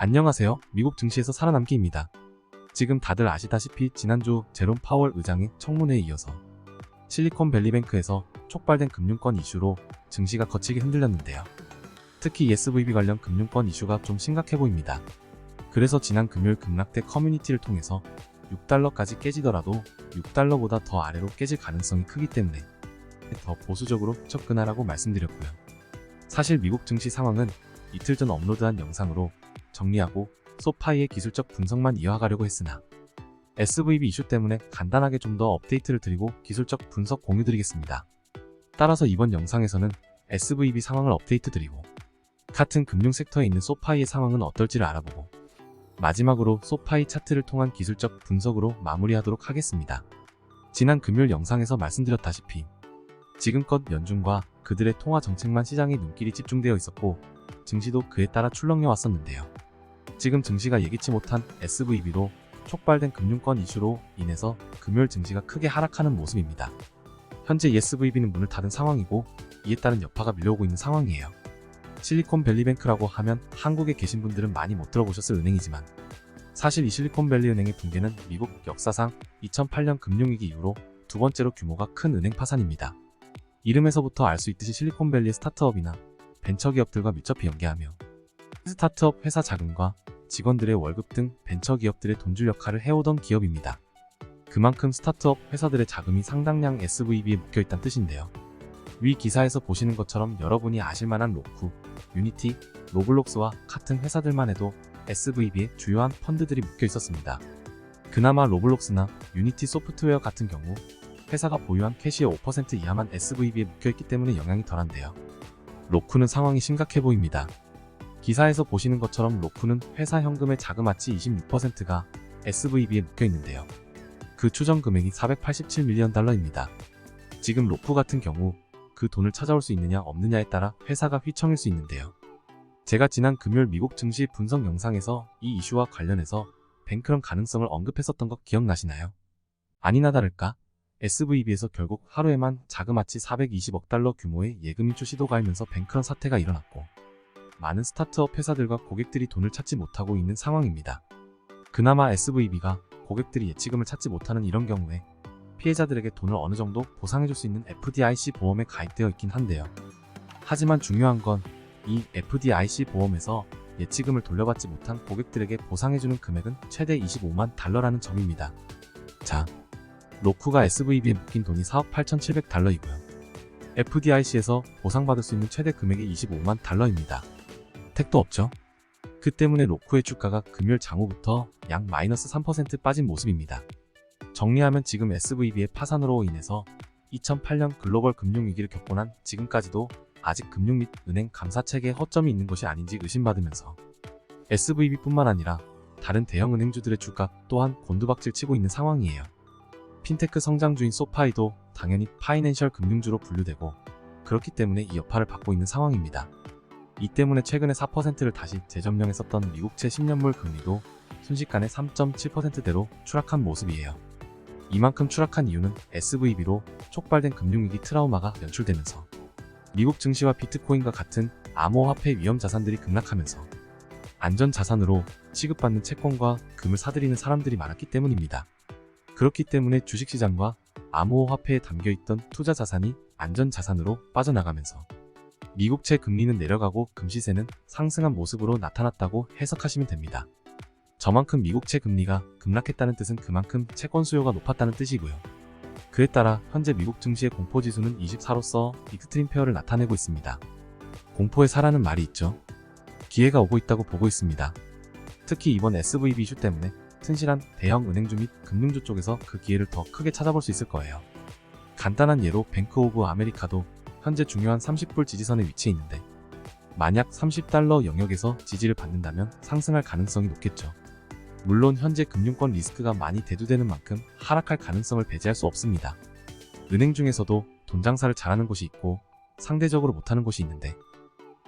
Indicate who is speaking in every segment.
Speaker 1: 안녕하세요. 미국 증시에서 살아남기입니다. 지금 다들 아시다시피 지난주 제롬 파월 의장의 청문회에 이어서 실리콘밸리뱅크에서 촉발된 금융권 이슈로 증시가 거치게 흔들렸는데요. 특히 SVB 관련 금융권 이슈가 좀 심각해 보입니다. 그래서 지난 금요일 급락대 커뮤니티를 통해서 6달러까지 깨지더라도 6달러보다 더 아래로 깨질 가능성이 크기 때문에 더 보수적으로 접근하라고 말씀드렸고요. 사실 미국 증시 상황은 이틀 전 업로드한 영상으로 정리하고 소파이의 기술적 분석만 이어가려고 했으나 SVB 이슈 때문에 간단하게 좀 더 업데이트를 드리고 기술적 분석 공유 드리겠습니다. 따라서 이번 영상에서는 SVB 상황을 업데이트 드리고 같은 금융 섹터에 있는 소파이의 상황은 어떨지를 알아보고 마지막으로 소파이 차트를 통한 기술적 분석으로 마무리하도록 하겠습니다. 지난 금요일 영상에서 말씀드렸다시피 지금껏 연준과 그들의 통화 정책만 시장의 눈길이 집중되어 있었고 증시도 그에 따라 출렁여 왔었는데요. 지금 증시가 예기치 못한 SVB로 촉발된 금융권 이슈로 인해서 금요일 증시가 크게 하락하는 모습입니다. 현재 SVB는 문을 닫은 상황이고 이에 따른 여파가 밀려오고 있는 상황이에요. 실리콘밸리뱅크라고 하면 한국에 계신 분들은 많이 못 들어보셨을 은행이지만 사실 이 실리콘밸리 은행의 붕괴는 미국 역사상 2008년 금융위기 이후로 두 번째로 규모가 큰 은행 파산입니다. 이름에서부터 알 수 있듯이 실리콘밸리의 스타트업이나 벤처기업들과 밀접히 연계하며 스타트업 회사 자금과 직원들의 월급 등 벤처기업들의 돈줄 역할을 해오던 기업입니다. 그만큼 스타트업 회사들의 자금이 상당량 SVB에 묶여있다는 뜻인데요. 위 기사에서 보시는 것처럼 여러분이 아실만한 로쿠, 유니티, 로블록스와 같은 회사들만 해도 SVB에 주요한 펀드들이 묶여있었습니다. 그나마 로블록스나 유니티 소프트웨어 같은 경우 회사가 보유한 캐시의 5% 이하만 SVB에 묶여있기 때문에 영향이 덜한데요. 로쿠는 상황이 심각해 보입니다. 기사에서 보시는 것처럼 로쿠는 회사 현금의 자그마치 26%가 SVB에 묶여있는데요. 그 추정 금액이 487밀리언 달러입니다. 지금 로쿠 같은 경우 그 돈을 찾아올 수 있느냐 없느냐에 따라 회사가 휘청일 수 있는데요. 제가 지난 금요일 미국 증시 분석 영상에서 이 이슈와 관련해서 뱅크런 가능성을 언급했었던 거 기억나시나요? 아니나 다를까 SVB에서 결국 하루에만 자그마치 420억 달러 규모의 예금 인출 시도가 알면서 뱅크런 사태가 일어났고 많은 스타트업 회사들과 고객들이 돈을 찾지 못하고 있는 상황입니다. 그나마 SVB가 고객들이 예치금을 찾지 못하는 이런 경우에 피해자들에게 돈을 어느 정도 보상해줄 수 있는 FDIC 보험에 가입되어 있긴 한데요. 하지만 중요한 건 이 FDIC 보험에서 예치금을 돌려받지 못한 고객들에게 보상해주는 금액은 최대 25만 달러라는 점입니다. 자, 로쿠가 SVB에 묶인 돈이 4억 8,700달러이고요. FDIC에서 보상받을 수 있는 최대 금액이 25만 달러입니다. 택도 없죠? 그 때문에 로쿠의 주가가 금요일 장후부터 약 마이너스 3% 빠진 모습입니다. 정리하면 지금 SVB의 파산으로 인해서 2008년 글로벌 금융위기를 겪고 난 지금까지도 아직 금융 및 은행 감사체계에 허점이 있는 것이 아닌지 의심받으면서 SVB뿐만 아니라 다른 대형 은행주들의 주가 또한 곤두박질 치고 있는 상황이에요. 핀테크 성장주인 소파이도 당연히 파이낸셜 금융주로 분류되고 그렇기 때문에 이 여파를 받고 있는 상황입니다. 이 때문에 최근에 4%를 다시 재점령했었던 미국채 10년물 금리도 순식간에 3.7%대로 추락한 모습이에요. 이만큼 추락한 이유는 SVB로 촉발된 금융위기 트라우마가 연출되면서 미국 증시와 비트코인과 같은 암호화폐 위험 자산들이 급락하면서 안전자산으로 취급받는 채권과 금을 사들이는 사람들이 많았기 때문입니다. 그렇기 때문에 주식시장과 암호화폐에 담겨있던 투자자산이 안전자산으로 빠져나가면서 미국채 금리는 내려가고 금시세는 상승한 모습으로 나타났다고 해석하시면 됩니다. 저만큼 미국채 금리가 급락했다는 뜻은 그만큼 채권 수요가 높았다는 뜻이고요. 그에 따라 현재 미국 증시의 공포지수는 24로서 익스트림 페어를 나타내고 있습니다. 공포의 사라는 말이 있죠. 기회가 오고 있다고 보고 있습니다. 특히 이번 SVB 이슈 때문에 튼실한 대형 은행주 및 금융주 쪽에서 그 기회를 더 크게 찾아볼 수 있을 거예요. 간단한 예로 뱅크 오브 아메리카도 현재 중요한 30불 지지선에 위치해 있는데 만약 30달러 영역에서 지지를 받는다면 상승할 가능성이 높겠죠. 물론 현재 금융권 리스크가 많이 대두되는 만큼 하락할 가능성을 배제할 수 없습니다. 은행 중에서도 돈 장사를 잘하는 곳이 있고 상대적으로 못하는 곳이 있는데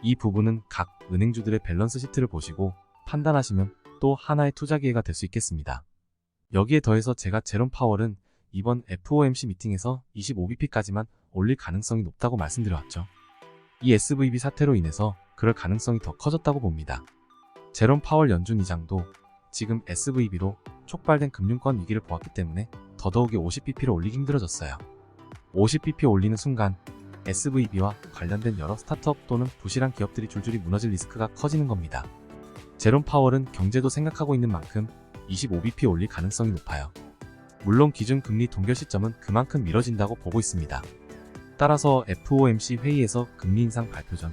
Speaker 1: 이 부분은 각 은행주들의 밸런스 시트를 보시고 판단하시면 또 하나의 투자 기회가 될 수 있겠습니다. 여기에 더해서 제가 제롬 파월은 이번 FOMC 미팅에서 25bp까지만 올릴 가능성이 높다고 말씀드려왔죠. 이 SVB 사태로 인해서 그럴 가능성이 더 커졌다고 봅니다. 제롬 파월 연준 의장도 지금 SVB로 촉발된 금융권 위기를 보았기 때문에 더더욱이 50bp를 올리기 힘들어졌어요. 50bp 올리는 순간 SVB와 관련된 여러 스타트업 또는 부실한 기업들이 줄줄이 무너질 리스크가 커지는 겁니다. 제롬 파월은 경제도 생각하고 있는 만큼 25bp 올릴 가능성이 높아요. 물론 기준금리 동결 시점은 그만큼 미뤄진다고 보고 있습니다. 따라서 FOMC 회의에서 금리 인상 발표 전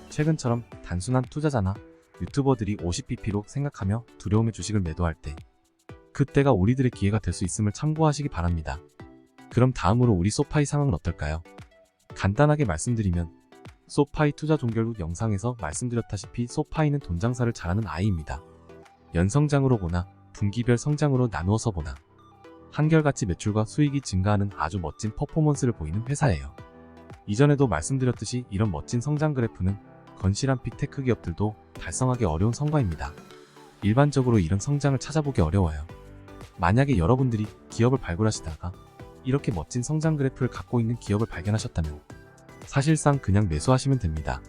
Speaker 1: 최근처럼 단순한 투자자나 유튜버들이 50bp로 생각하며 두려움의 주식을 매도할 때 그때가 우리들의 기회가 될 수 있음을 참고하시기 바랍니다. 그럼 다음으로 우리 소파이 상황은 어떨까요? 간단하게 말씀드리면 소파이 투자 종결 후 영상에서 말씀드렸다시피 소파이는 돈 장사를 잘하는 아이입니다. 연성장으로 보나 분기별 성장으로 나누어서 보나 한결같이 매출과 수익이 증가하는 아주 멋진 퍼포먼스를 보이는 회사예요. 이전에도 말씀드렸듯이 이런 멋진 성장 그래프는 건실한 빅테크 기업들도 달성하기 어려운 성과입니다. 일반적으로 이런 성장을 찾아보기 어려워요. 만약에 여러분들이 기업을 발굴하시다가 이렇게 멋진 성장 그래프를 갖고 있는 기업을 발견하셨다면 사실상 그냥 매수하시면 됩니다.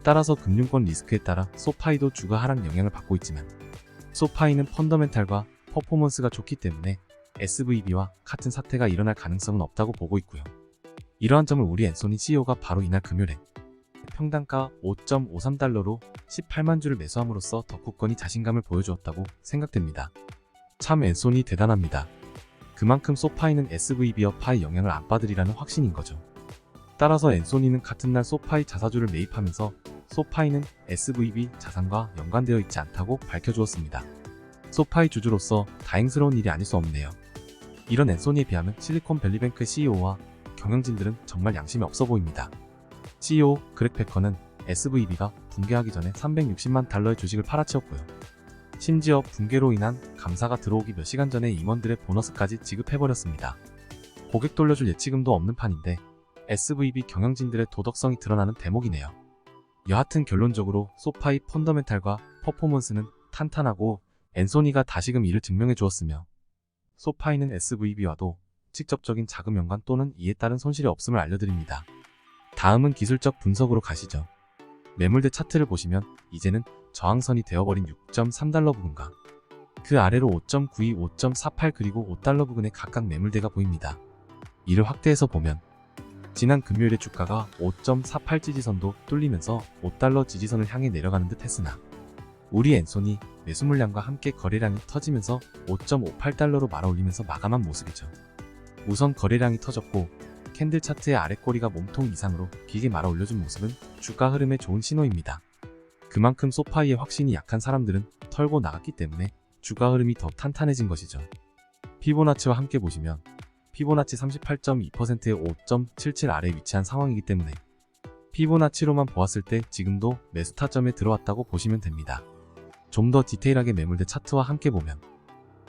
Speaker 1: 따라서 금융권 리스크에 따라 소파이도 주가 하락 영향을 받고 있지만 소파이는 펀더멘탈과 퍼포먼스가 좋기 때문에 SVB와 같은 사태가 일어날 가능성은 없다고 보고 있고요. 이러한 점을 우리 앤소니 CEO가 바로 이날 금요일에 평단가 5.53달러로 18만 주를 매수함으로써 더 굳건히 자신감을 보여주었다고 생각됩니다. 참 앤소니 대단합니다. 그만큼 소파이는 SVB와 파의 영향을 안 받으리라는 확신인 거죠. 따라서 앤소니는 같은 날 소파이 자사주를 매입하면서 소파이는 SVB 자산과 연관되어 있지 않다고 밝혀주었습니다. 소파이 주주로서 다행스러운 일이 아닐 수 없네요. 이런 앤소니에 비하면 실리콘밸리뱅크 CEO와 경영진들은 정말 양심이 없어 보입니다. CEO 그렉 패커는 SVB가 붕괴하기 전에 360만 달러의 주식을 팔아치웠고요. 심지어 붕괴로 인한 감사가 들어오기 몇 시간 전에 임원들의 보너스까지 지급해버렸습니다. 고객 돌려줄 예치금도 없는 판인데 SVB 경영진들의 도덕성이 드러나는 대목이네요. 여하튼 결론적으로 소파이 펀더멘탈과 퍼포먼스는 탄탄하고 앤소니가 다시금 이를 증명해 주었으며 소파이는 SVB와도 직접적인 자금 연관 또는 이에 따른 손실이 없음을 알려드립니다. 다음은 기술적 분석으로 가시죠. 매물대 차트를 보시면 이제는 저항선이 되어버린 6.3달러 부근과 그 아래로 5.92, 5.48 그리고 5달러 부근의 각각 매물대가 보입니다. 이를 확대해서 보면 지난 금요일에 주가가 5.48 지지선도 뚫리면서 5달러 지지선을 향해 내려가는 듯 했으나 우리 앤소니 매수 물량과 함께 거래량이 터지면서 5.58달러로 말아올리면서 마감한 모습이죠. 우선 거래량이 터졌고 캔들 차트의 아랫꼬리가 몸통 이상으로 길게 말아 올려준 모습은 주가 흐름에 좋은 신호입니다. 그만큼 소파이의 확신이 약한 사람들은 털고 나갔기 때문에 주가 흐름이 더 탄탄해진 것이죠. 피보나치와 함께 보시면 피보나치 38.2%의 5.77 아래에 위치한 상황이기 때문에 피보나치로만 보았을 때 지금도 매수 타점에 들어왔다고 보시면 됩니다. 좀 더 디테일하게 매물대 차트와 함께 보면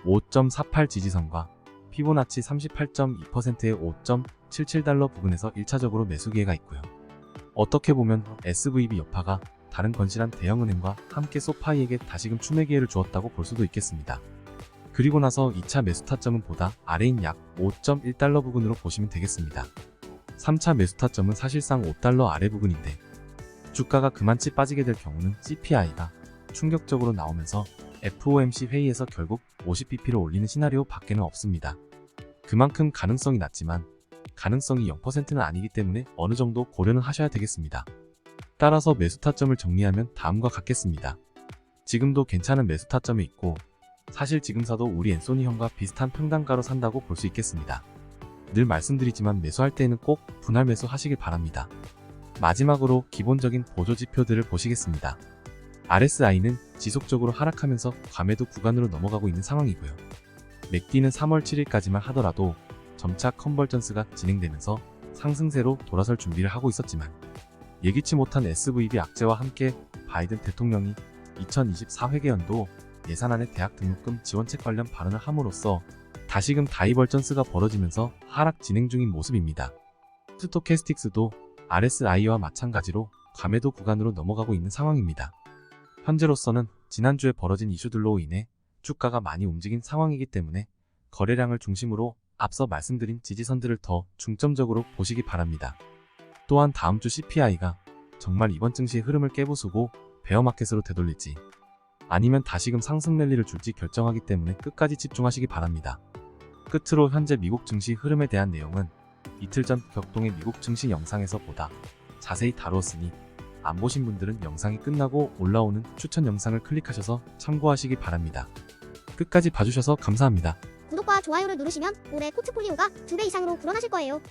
Speaker 1: 5.48 지지선과 피보나치 38.2%의 5.77달러 부근에서 1차적으로 매수 기회가 있고요. 어떻게 보면 SVB 여파가 다른 건실한 대형은행과 함께 소파이에게 다시금 추매 기회를 주었다고 볼 수도 있겠습니다. 그리고 나서 2차 매수 타점은 보다 아래인 약 5.1달러 부근으로 보시면 되겠습니다. 3차 매수 타점은 사실상 5달러 아래 부근인데 주가가 그만치 빠지게 될 경우는 CPI가 충격적으로 나오면서 FOMC 회의에서 결국 50bp를 올리는 시나리오 밖에는 없습니다. 그만큼 가능성이 낮지만 가능성이 0%는 아니기 때문에 어느 정도 고려는 하셔야 되겠습니다. 따라서 매수 타점을 정리하면 다음과 같겠습니다. 지금도 괜찮은 매수 타점이 있고 사실 지금 사도 우리 앤소니 형과 비슷한 평단가로 산다고 볼 수 있겠습니다. 늘 말씀드리지만 매수할 때에는 꼭 분할 매수 하시길 바랍니다. 마지막으로 기본적인 보조 지표들을 보시겠습니다. RSI는 지속적으로 하락하면서 과매도 구간으로 넘어가고 있는 상황이고요. 맥디는 3월 7일까지만 하더라도 점차 컨버전스가 진행되면서 상승세로 돌아설 준비를 하고 있었지만 예기치 못한 SVB 악재와 함께 바이든 대통령이 2024 회계연도 예산안에 대학 등록금 지원책 관련 발언을 함으로써 다시금 다이버전스가 벌어지면서 하락 진행 중인 모습입니다. 스토캐스틱스도 RSI와 마찬가지로 과매도 구간으로 넘어가고 있는 상황입니다. 현재로서는 지난주에 벌어진 이슈들로 인해 주가가 많이 움직인 상황이기 때문에 거래량을 중심으로 앞서 말씀드린 지지선들을 더 중점적으로 보시기 바랍니다. 또한 다음주 CPI가 정말 이번 증시의 흐름을 깨부수고 베어마켓으로 되돌릴지 아니면 다시금 상승 랠리를 줄지 결정하기 때문에 끝까지 집중하시기 바랍니다. 끝으로 현재 미국 증시 흐름에 대한 내용은 이틀 전 격동의 미국 증시 영상에서 보다 자세히 다루었으니 안 보신 분들은 영상이 끝나고 올라오는 추천 영상을 클릭하셔서 참고하시기 바랍니다. 끝까지 봐주셔서 감사합니다.
Speaker 2: 구독과 좋아요를 누르시면 올해 포트폴리오가 2배 이상으로 불어나실 거예요.